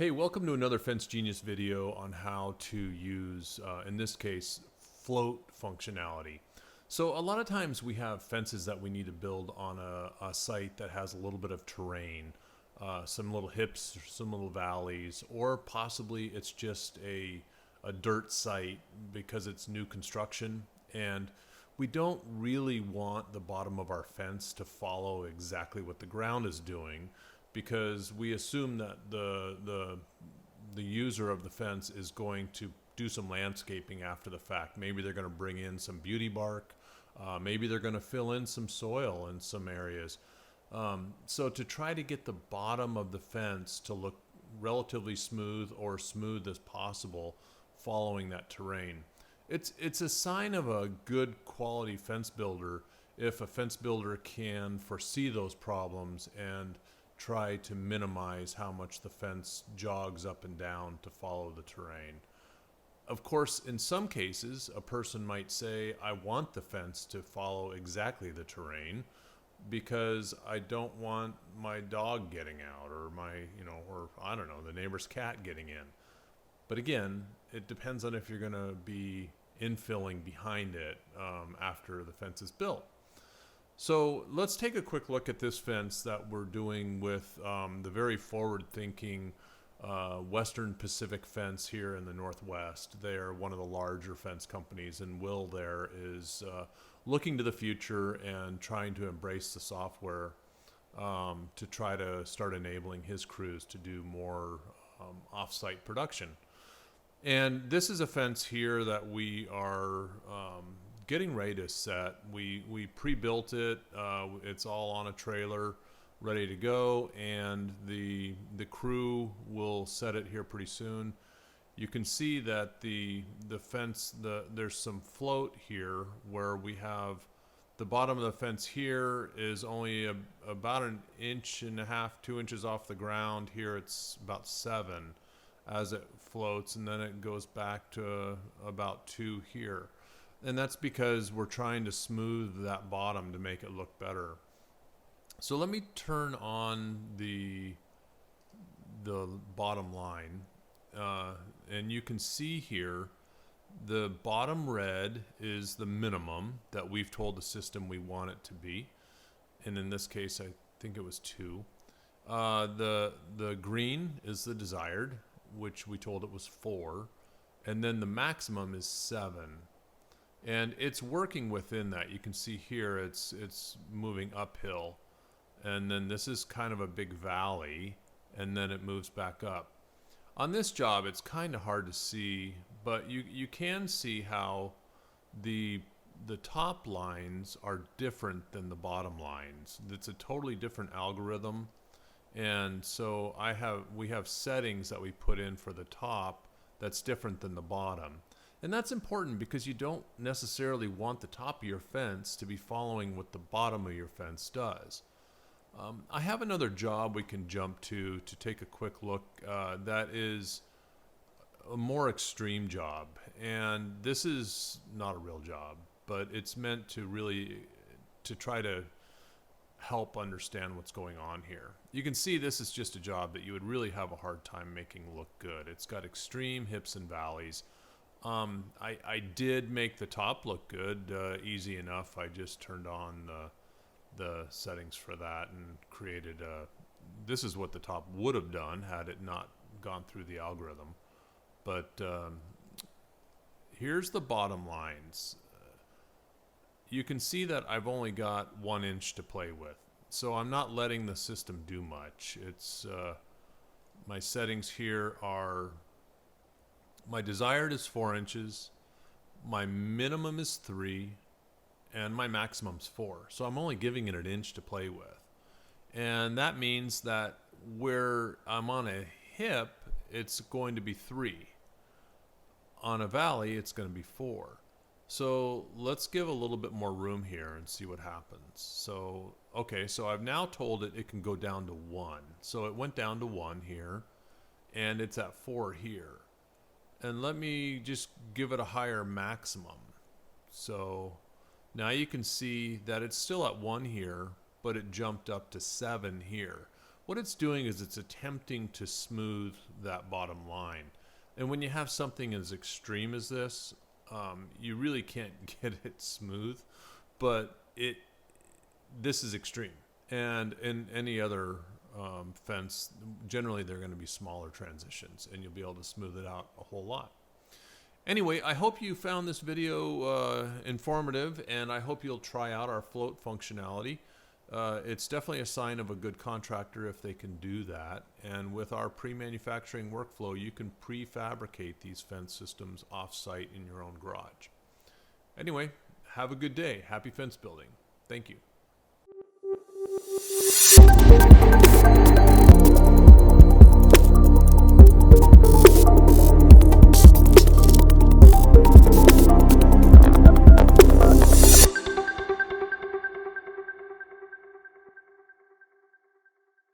Hey, welcome to another Fence Genius video on how to use, in this case, float functionality. So a lot of times we have fences that we need to build on a site that has a little bit of terrain, some little hips, some little valleys, or possibly it's just a dirt site because it's new construction, and we don't really want the bottom of our fence to follow exactly what the ground is doing, because we assume that the user of the fence is going to do some landscaping after the fact. Maybe they're going to bring in some beauty bark. Maybe they're going to fill in some soil in some areas. So to try to get the bottom of the fence to look relatively smooth or smooth as possible following that terrain, it's a sign of a good quality fence builder if a fence builder can foresee those problems and try to minimize how much the fence jogs up and down to follow the terrain. Of course, in some cases, a person might say, I want the fence to follow exactly the terrain because I don't want my dog getting out, or or I don't know, the neighbor's cat getting in. But again, it depends on if you're going to be infilling behind it after the fence is built. So let's take a quick look at this fence that we're doing with the very forward-thinking Western Pacific Fence here in the Northwest. They're one of the larger fence companies, and Will there is looking to the future and trying to embrace the software to try to start enabling his crews to do more off-site production. And this is a fence here that we are getting ready to set. We pre-built it. It's all on a trailer, ready to go, and the crew will set it here pretty soon. You can see that the fence, there's some float here where we have the bottom of the fence here is only about 1.5 inches, 2 inches off the ground. Here it's about 7 as it floats, and then it goes back to about 2 here. And that's because we're trying to smooth that bottom to make it look better. So let me turn on the bottom line, and you can see here the bottom red is the minimum that we've told the system we want it to be, and in this case I think it was 2. The green is the desired, which we told it was 4, and then the maximum is 7. And it's working within that. You can see here it's moving uphill, and then this is kind of a big valley, and then it moves back up. On this job it's kind of hard to see, but you can see how the top lines are different than the bottom lines. It's a totally different algorithm, and so we have settings that we put in for the top that's different than the bottom. And that's important because you don't necessarily want the top of your fence to be following what the bottom of your fence does. I have another job we can jump to take a quick look. That is a more extreme job. And this is not a real job, but it's meant to try to help understand what's going on here. You can see this is just a job that you would really have a hard time making look good. It's got extreme hips and valleys. I did make the top look good, easy enough. I just turned on the settings for that and created this is what the top would have done had it not gone through the algorithm. But here's the bottom lines. You can see that I've only got 1 inch to play with, so I'm not letting the system do much. It's my settings here are, my desired is 4 inches, my minimum is 3, and my maximum's 4. So I'm only giving it 1 inch to play with. And that means that where I'm on a hip, it's going to be 3. On a valley, it's going to be 4. So let's give a little bit more room here and see what happens. So, okay, so I've now told it can go down to 1. So it went down to 1 here, and it's at 4 here. And let me just give it a higher maximum. So now you can see that it's still at 1 here, but it jumped up to 7 here. what it's doing is it's attempting to smooth that bottom line. And when you have something as extreme as this, you really can't get it smooth, but this is extreme. And in any other fence, generally they're going to be smaller transitions, and you'll be able to smooth it out a whole lot. Anyway, I hope you found this video informative, and I hope you'll try out our float functionality. It's definitely a sign of a good contractor if they can do that. And with our pre-manufacturing workflow, you can prefabricate these fence systems off-site in your own garage. Anyway, have a good day. Happy fence building. Thank you.